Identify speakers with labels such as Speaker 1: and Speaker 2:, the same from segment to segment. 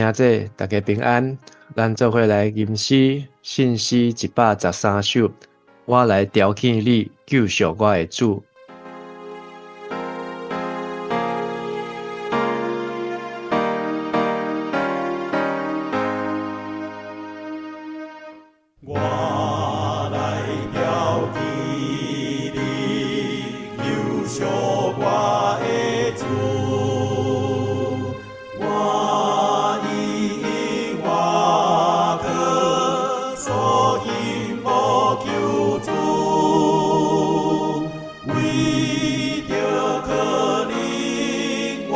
Speaker 1: 兄姐，大家平安。咱做伙来吟诗，信诗113首。我来调起你，救赎我的主。
Speaker 2: 我来调起你，救赎我的主。我以我可所应无求主，为着可领我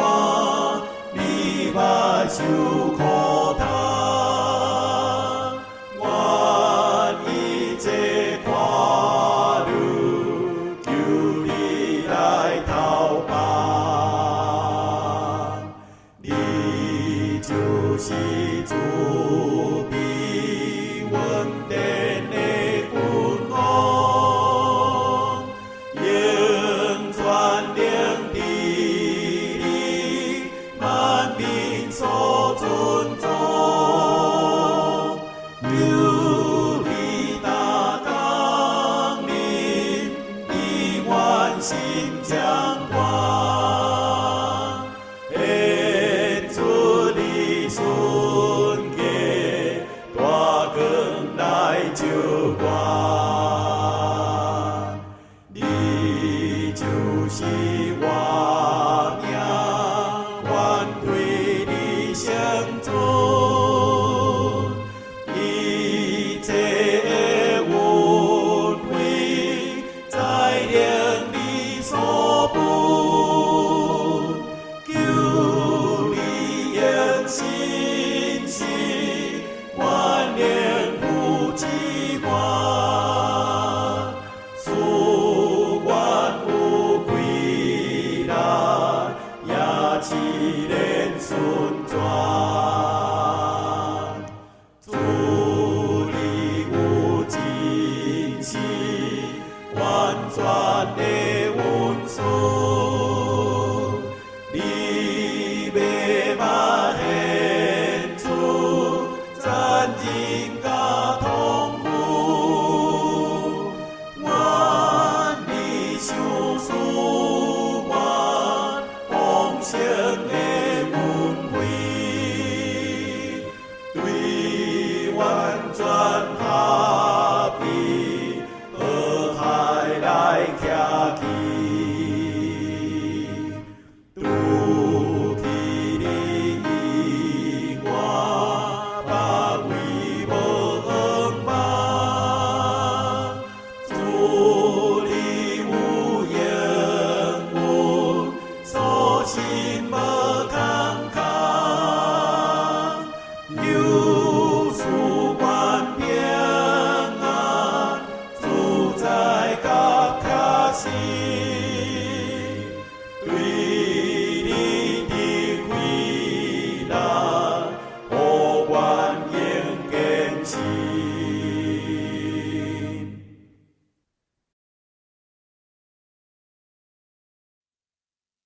Speaker 2: 离歹受苦担。是主必稳定的君王，永全领地你万民所尊重，有你大纲领，以万心将关。救我，你就是我命，愿对你相存，一切的恩惠在令你所分，求你用信心原谅。之愿，赐愿有归来，也自然顺转。主你有真是完全的温顺，你要嘛献出赞人家。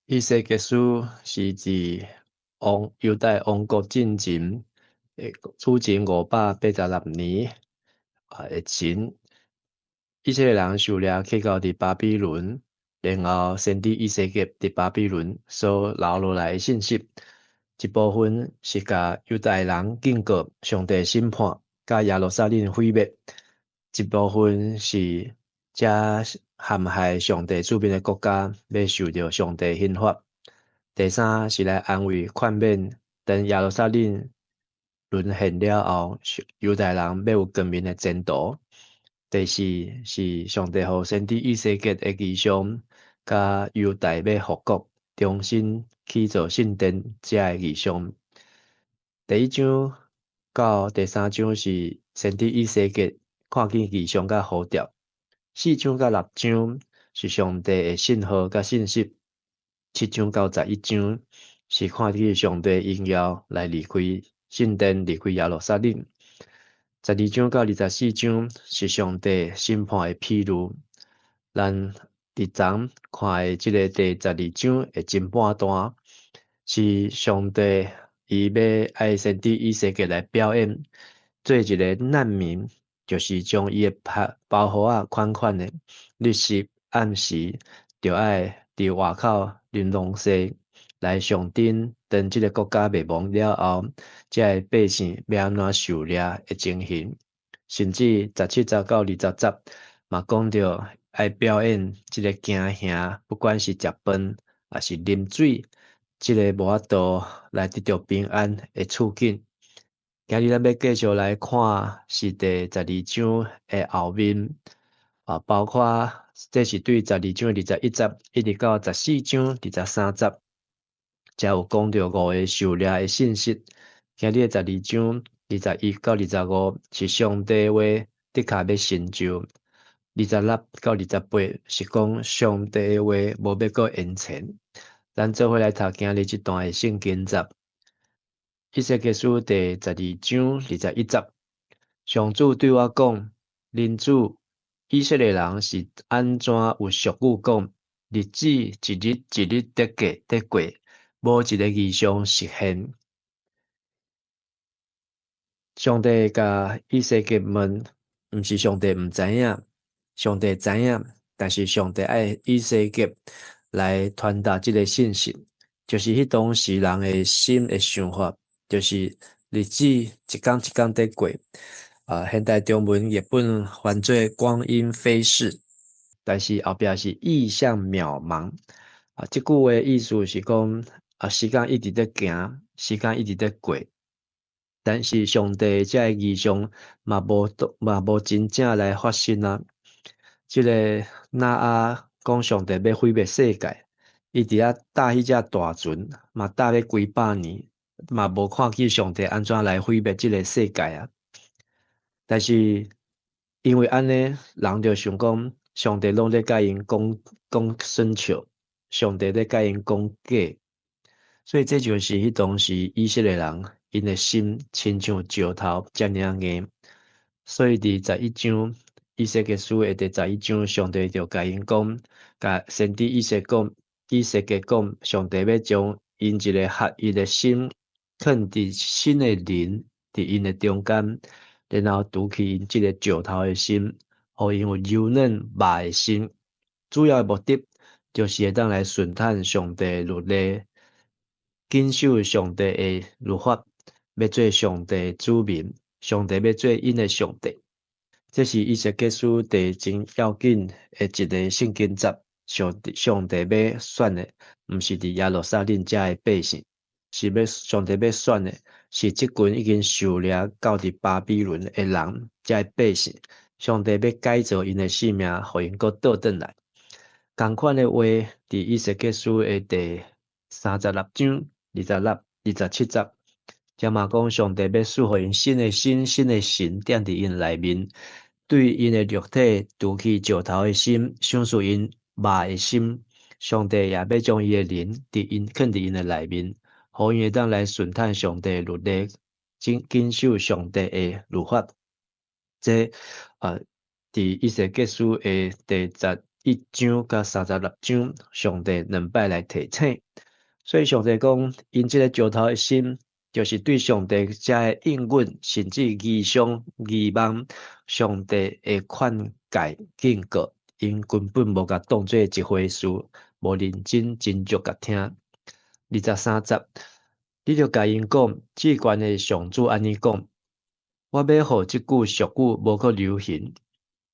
Speaker 1: 以西结书是自犹太王国进前，主前586年的前，以色列人受掠去到伫巴比伦，然后先知以西结伫巴比伦所留落来的信息，一部分是甲犹太人警告上帝审判，甲耶路撒冷毁灭；一部分是这陷害上帝子民的国家要受到上帝刑罚。第三是来安慰劝勉，等耶路撒冷沦陷了后，犹太人要有光明的前途。第四是上帝予先知以西结的异象，甲犹大要复国，重新起造圣殿这的异象。第一章到第三章是先知以西结看见异象甲呼召。4章到6章是上帝的信号甲信息。7章到11章是看见上帝荣耀来离开圣殿，离开耶路撒冷。12章到24章是上帝审判的披露。咱伫昨看的即个第12章的前半段是上帝伊要爱先伫以色列来表演，做一个难民，就是将伊的包袱啊款款的日食暗时，就爱伫外口玲珑西来上阵，等即个国家灭亡了后，遮个百姓要安怎狩猎的情形，甚至17节到20节嘛讲着爱表演即个行兄，不管是食饭还是啉水。即个无法度来得到平安的处境。今日咱要继续来看是第12章的后面，包括这是对12章的21节，一直到14章23节，才有讲到5个狩猎的信息。今日的12章21到25是上帝话的确要成就，26到28是讲上帝的话无要搁延前。咱做伙来读今日这段的圣经节。以西结书第12章21节，上主对我讲：恁主，以色列人是安怎有俗语讲，日子一日一日得过，无一个异象实现。上帝甲以西结问，毋是上帝毋知影，上帝知影，但是上帝爱以西结来传达这个信息。就是迄当时人的心的想法，就是日子一天一天在过。现代中文译本翻做光阴飞逝，但是后壁是意象渺茫。这句话意思是讲，时间一直在行，时间一直在过，但是上帝这个异象嘛无真正来发生啊。这个那阿讲上帝要毁灭世界。伊伫遐搭迄只大船，嘛搭了几百年，嘛无看见上帝安怎来毁灭即个世界啊！但是因为安尼，人就想讲，上帝拢咧甲因讲生笑，上帝咧甲因讲假，所以这就是迄当时以色列人因的心亲像石头遮尔硬，所以伫11章以西结书的第11章，上帝就甲因讲，甲先知以西结讲，上帝要将因一个合一的心，放伫新的灵伫因的中间，然后除去因即个石头的心，互因有柔软肉的心。主要的目的就是会当来顺探上帝的律例，谨守上帝的律法，要做上帝的子民，上帝要做因的上帝。这是以西结书第真要紧的一个圣经节。上帝要选的，毋是伫耶路撒冷遮的百姓，上帝要选的，是即群已经狩猎到伫巴比伦的人，遮的百姓。上帝要改造因的性命，互因搁倒转来。同款的话，伫以西结书的第36章26、27节，则嘛讲上帝要赐互因新的心、新的神踮伫因内面，对因的肉体除去石头的心，相信因肉的心。上帝也要将伊的灵放伫因的内面，互因会当来顺探上帝的律例，谨守上帝的律法。这伫以西结书的第11章甲36章，上帝两摆来提醒。所以上帝讲，因这个石头的心，就是对上帝遮的应允，甚至异象、异望，上帝的劝诫警告，因根本无甲当做一回事，无认真真足甲听。23节，你着甲因讲，至悬的上主安尼讲，我要互即句俗语无搁流行，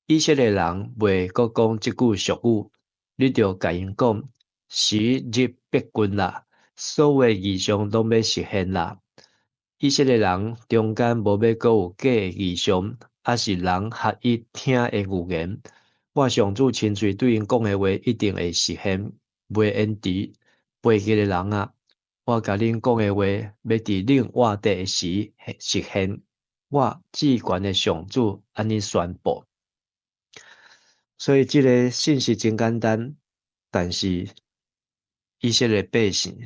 Speaker 1: 以色列人袂搁讲即句俗语，你着甲因讲，时日逼近啦，所有异象拢要实现啦。以色列人中间无要搁有假的异象，还是人合一听的语言。我上主亲嘴对因讲的话一定会实现，袂延迟。背记的人啊，我甲恁讲的话要伫恁活地的时实现。我至悬的上主安尼宣布。所以这个信息真简单，但是以色列百姓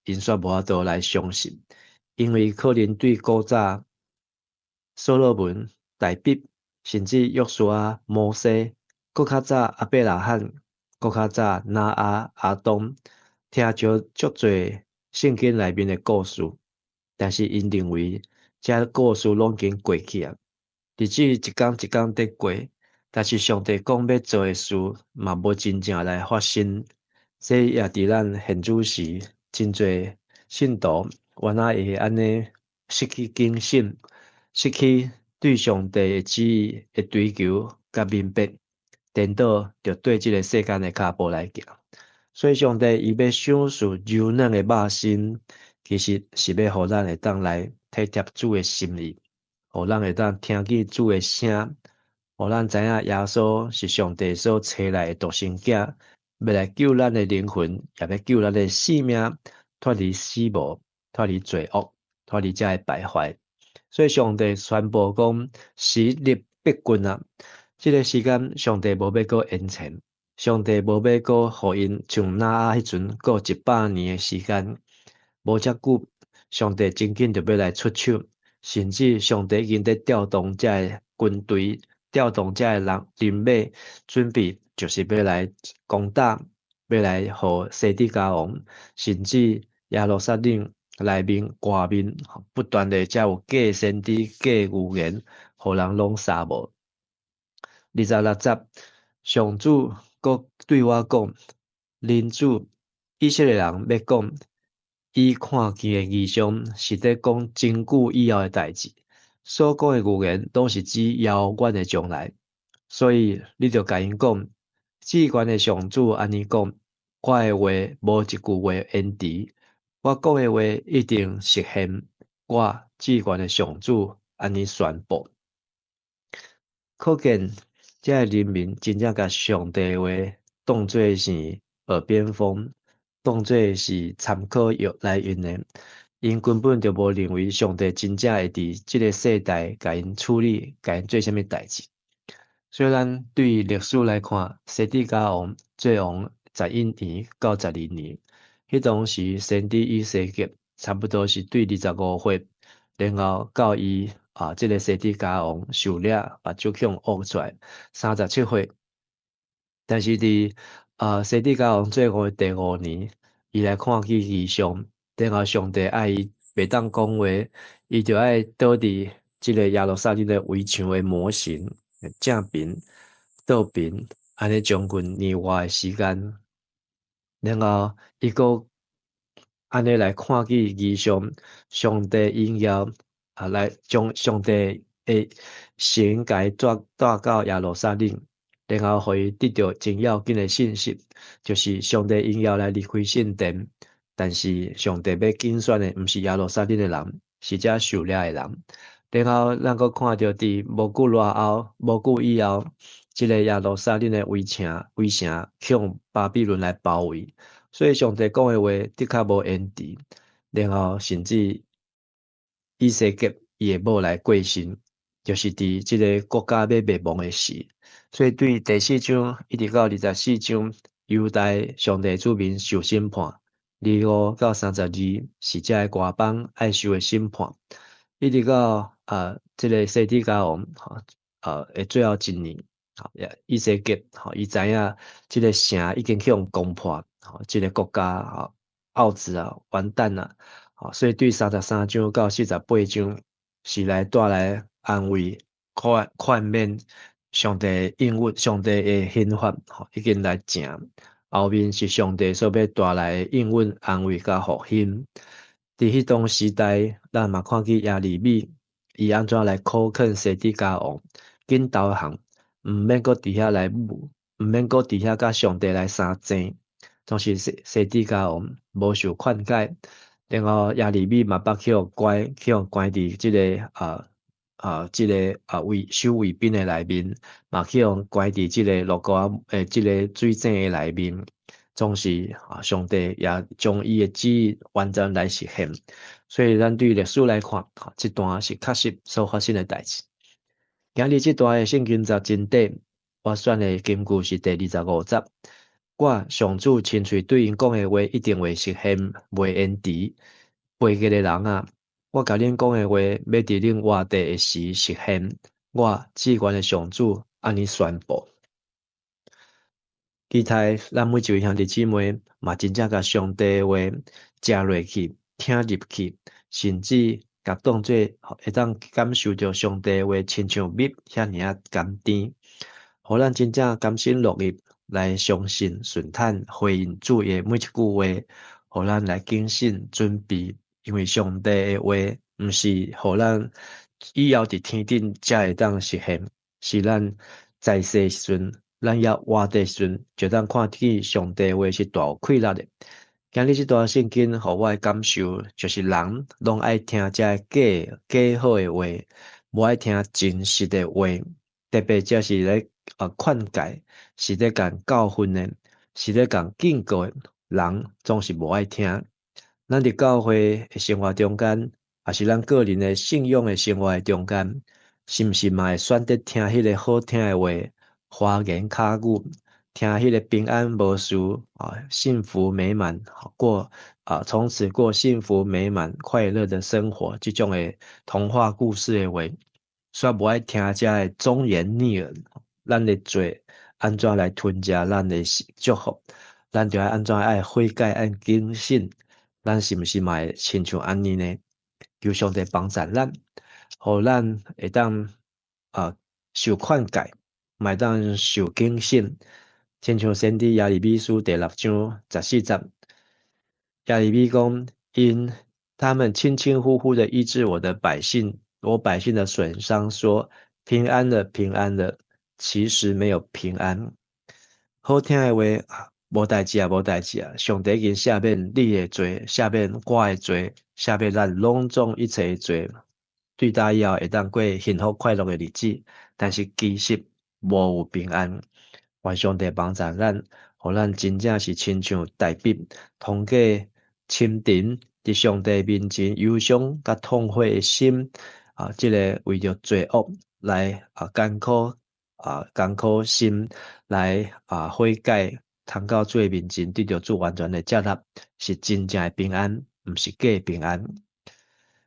Speaker 1: 因煞无法度来相信，因为可能对古早所罗门、大笔，甚至约书亚、摩西，搁较早阿伯拉罕，搁较早拿阿东，听着足侪圣经内面的故事，但是因认为这故事拢已经过去啊，日子一天一天在过，但是上帝讲要做的事嘛无真正来发生，这也伫咱现主时真侪信徒原来会安尼失去警醒，失去对上帝的旨意的追求甲明白，颠倒着对即个世间的脚步来行。所以上帝伊要享受柔软的肉身，其实是要互咱会当来体贴主的心意，互咱会当听见主的声，互咱知影耶稣是上帝所找来的独生子，要来救咱的灵魂，也要救咱的性命，脱离死亡，脱离罪恶，脱离这的败坏。所以上帝宣布讲，时日必近啊！这个时间，上帝无要搁延前。上帝无要搁互因像那迄阵过100年的时间，无遮久，上帝真紧就要来出手，甚至上帝已经在调动遮个军队，调动遮个人马，准备就是要来攻打，要来互西底家王，甚至耶路撒冷内面、外面不断的才有假先知、假预言，互人拢杀无。26节，上主阁对我讲：恁主以色列人要讲，伊看见的异象是在讲真久以后的代志，所讲的预言都是指遥远的将来。所以你着甲因讲，至悬的上主安尼讲，我的话无一句话延迟，我讲的话一定实现。我至悬的上主安尼宣布。可见，这个人民真正甲上帝话当作是耳边风，当作是参考用来用的。因根本就无认为上帝真正会伫这个世代甲因处理，甲因做啥物代志。虽然对于历史来看，西底家王做王11年到12年，迄当时先知以西结差不多是对25岁，然后到伊这个西底家王受掠，把手枪挖出来，37岁。但是伫西底家王做王的第5年，伊来看见异象，然后上帝爱伊袂当讲话，伊就爱倒伫即个耶路撒冷的围墙的模型正边、倒边，安尼将近年外的时间，然后伊阁安尼来看见异象，上帝应邀来将上帝的神甲伊带到耶路撒冷，然后互伊得到真要紧的信息，就是上帝应邀来离开圣殿，但是上帝要拣选的毋是耶路撒冷的人，是遮受掠的人。然后咱阁看到伫无久落后，无久以后，即个耶路撒冷的围城向巴比伦来包围。所以上帝讲的话的确无延迟，然后甚至以西结伊的某来过身，就是伫即个国家要灭亡的时。所以对第4章一直到24章，犹大上帝子民受审判，25到32是遮个外邦爱受的审判，一直到即个西底家王的最后1年，以西结伊知影即个城已经去互攻破，即个国家奥子完蛋啊！所以对33章到48章是来带来安慰、宽免上帝应允、上帝的刑罚，已经来正。后面是上帝所要带来应允、安慰甲复兴。伫迄当时代，咱嘛看见亚利米，伊安怎来考劝西底家王，紧投降，毋免搁伫遐来舞，毋免搁伫遐甲上帝来相争。当时西底家王无受劝解，然后亚利米嘛捌去互关伫即个即个守卫兵的内面，嘛去互关伫即个路沟即个水井的内面。总是上帝也将伊的旨意完全来实现。所以咱对历史来看，这段是确实所发生的代志。今日这段的圣经节真短，我选的经句是第25节。我上主亲嘴对因讲的话一定会实现，袂延迟。背记的人啊，我甲恁讲的话要伫恁活地的时实现。我至悬的上主安尼宣布。期待咱每一位兄弟姊妹嘛真正甲上帝的话食落去、听入去，甚至甲当做会当感受着上帝话，亲像蜜遐尔啊甘甜，互咱真正甘心乐意来相信、顺坦回应主的每一句话，互咱来谨慎准备，因为上帝的话毋是互咱以后伫天顶才会当实现，是咱在世时阵，咱要活的时阵，就当看见上帝的话是大有气力的。今日这段圣经，互我的感受就是人拢爱听这假好的话，无爱听真实的话。特别这是咧劝诫，是咧讲教训的，是咧讲警告的，人总是无爱听。咱伫教会的生活中间，也是咱个人的信仰的生活的中间，是毋是嘛会选择听迄个好听的话，花言巧语？听迄个平安无事幸福美满，过从此过幸福美满快乐的生活，这种的童话故事的话，煞无爱听这的忠言逆耳，咱的罪安怎来吞食咱的祝福？咱就要安怎爱悔改、爱警醒？咱是毋是嘛会亲像安尼呢？求上帝帮助咱，互咱会当受劝诫，嘛会当受警醒。亲像先知耶利米书第6章14节，耶利米讲：因他们轻轻呼呼的医治我的百姓，我百姓的损伤，说平安了，平安了，其实没有平安。好听的话无代志啊，无代志啊！上帝已经赦免你的罪，赦免我的罪，赦免咱拢总一切的罪，对大以后会当过幸福快乐的日子。但是其实无有平安。愿上帝帮助咱，互咱真正是亲像大笔通过深沉伫上帝面前忧伤甲痛悔的心这个为着罪恶来艰苦心来悔改，通到主的面前得到主完全的接纳，是真正的平安，毋是假平安。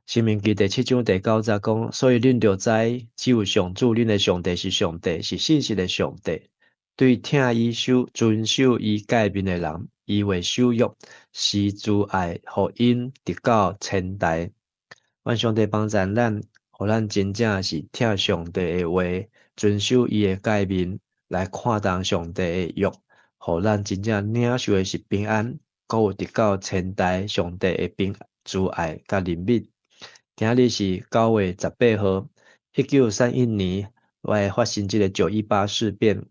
Speaker 1: 申命记第7章第9节讲，所以恁着知，只有上主，恁的上帝是上帝，是信实的上帝。对听伊遵守伊诫命的人，伊会守约，施慈爱，互因直到千代。愿上帝帮助咱，互咱真正是听上帝的话，遵守伊的诫命，来看重上帝的约，互咱真正领受的是平安，搁有直到千代上帝的慈爱甲怜悯。今日是9月18号，1931年发生这个918事变。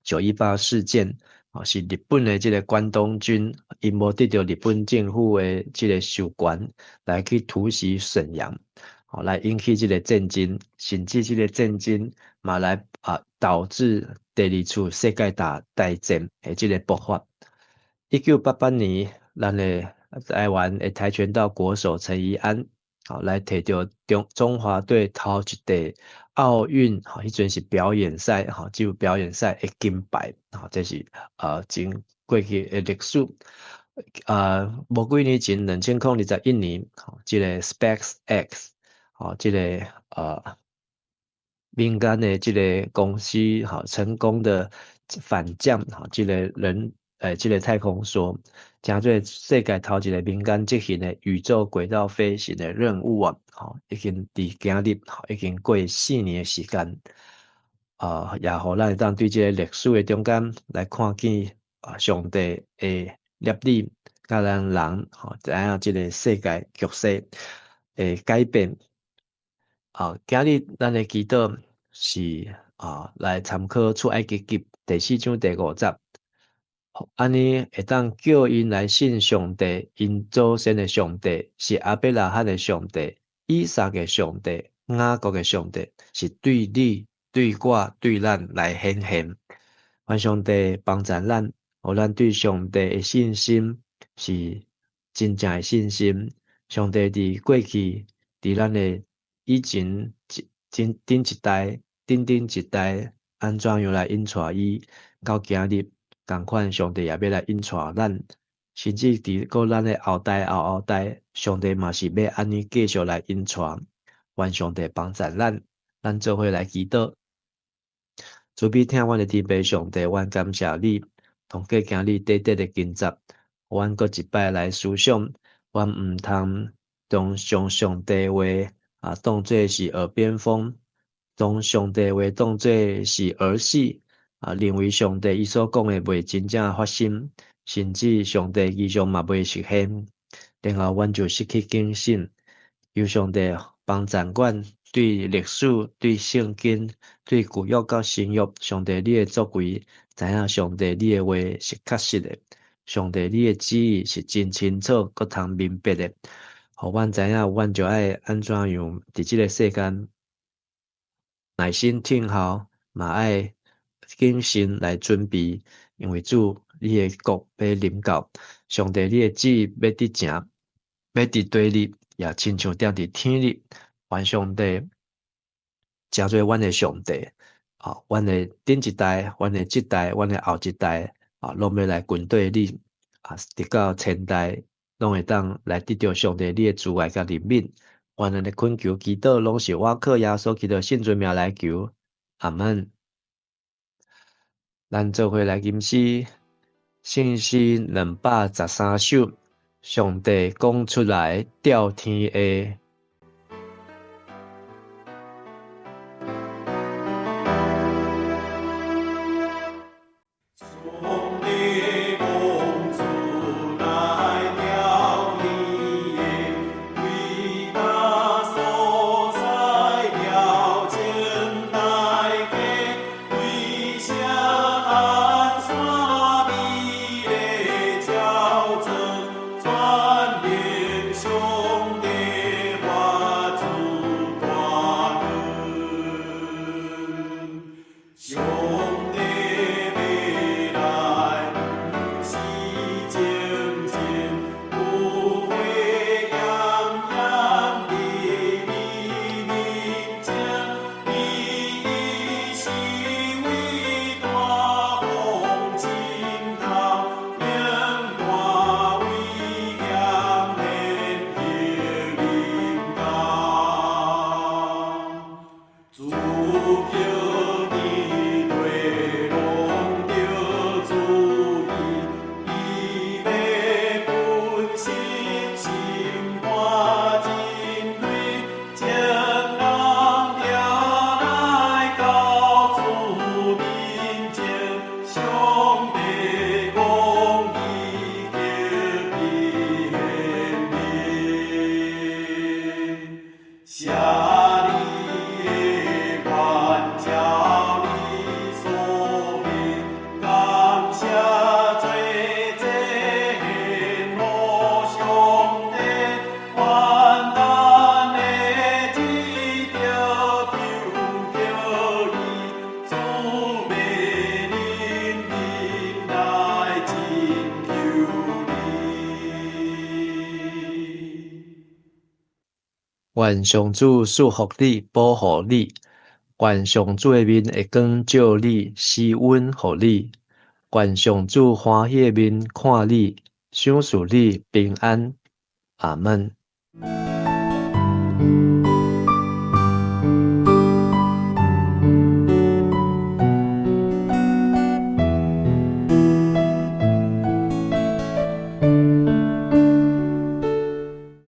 Speaker 1: 918事件是日本的这个关东军因无得到日本政府的这个授权，来去突袭沈阳，来引起这个战争，甚至这个战争嘛来导致第2次世界大战的这个爆发。1988年，咱的台湾的跆拳道国手陈怡安来摕到中华队头一块奥运迄阵是表演赛只有表演赛的金牌这是真过去的历史。无几年前2021年这个 SpaceX 这个民间的这个公司成功的反降这个这个太空梭，成做世界头一个民间执行的宇宙轨道飞行的任务已经伫今日已经过4年的时间也互咱会当对这个历史的中间来看见上帝的业力，甲咱人知影这个世界局势的改变。今日咱的祈祷是来参考出埃及记第4章第5节。安尼会当叫因来信上帝，因祖先的上帝是亚伯拉罕的上帝、以撒的上帝、雅各的上帝，是对你、对我、对咱来显现。愿上帝帮助咱，互咱对上帝的信心是真正的信心。上帝伫过去，伫咱的以前顶一代，安怎样来引带伊到今日？同款，上帝也要来引带咱，甚至伫咱的后代、后代，上帝嘛是要安尼继续来引带。愿上帝帮助咱做伙来祈祷。主必听阮的天父上帝，阮感谢你，通过今日短短的经节，阮搁一摆来思想，阮毋通当将上帝话当作是耳边风，当上帝话当作是儿戏认为上帝伊所讲的袂真正发生，甚至上帝意象嘛袂实现，然后阮就失去警醒，由上帝帮掌管对历史、对圣经、对旧约到新约，上帝你的作为，知影上帝你的话是确实的，上帝你的旨意是真清楚，搁通明白的，互阮知影，阮就爱安怎样伫即个世间耐心听候，嘛爱谨慎来准备，因为主你的国要临到，上帝你的旨意要伫成，要伫地里，也亲像踮伫天里，愿上帝诚做阮的上帝阮的顶一代，阮的即代，阮的后一代拢要来军队你直到千代，拢会当来得到上帝你的慈爱甲怜悯。阮咱的恳求祈祷，拢是我靠耶稣基督圣尊名来求，阿门。咱做伙来吟诗，圣诗213首，上帝讲出来吊天下。
Speaker 2: 上帝讲出来了天下，伟大所在了前来给，为啥安山美丽照真，传令上帝发出大恩，上帝。
Speaker 1: 愿上主祝福你，保护你；愿上主的面会光照你，施恩予你；愿上主欢喜的面看你，赏赐你平安。阿门。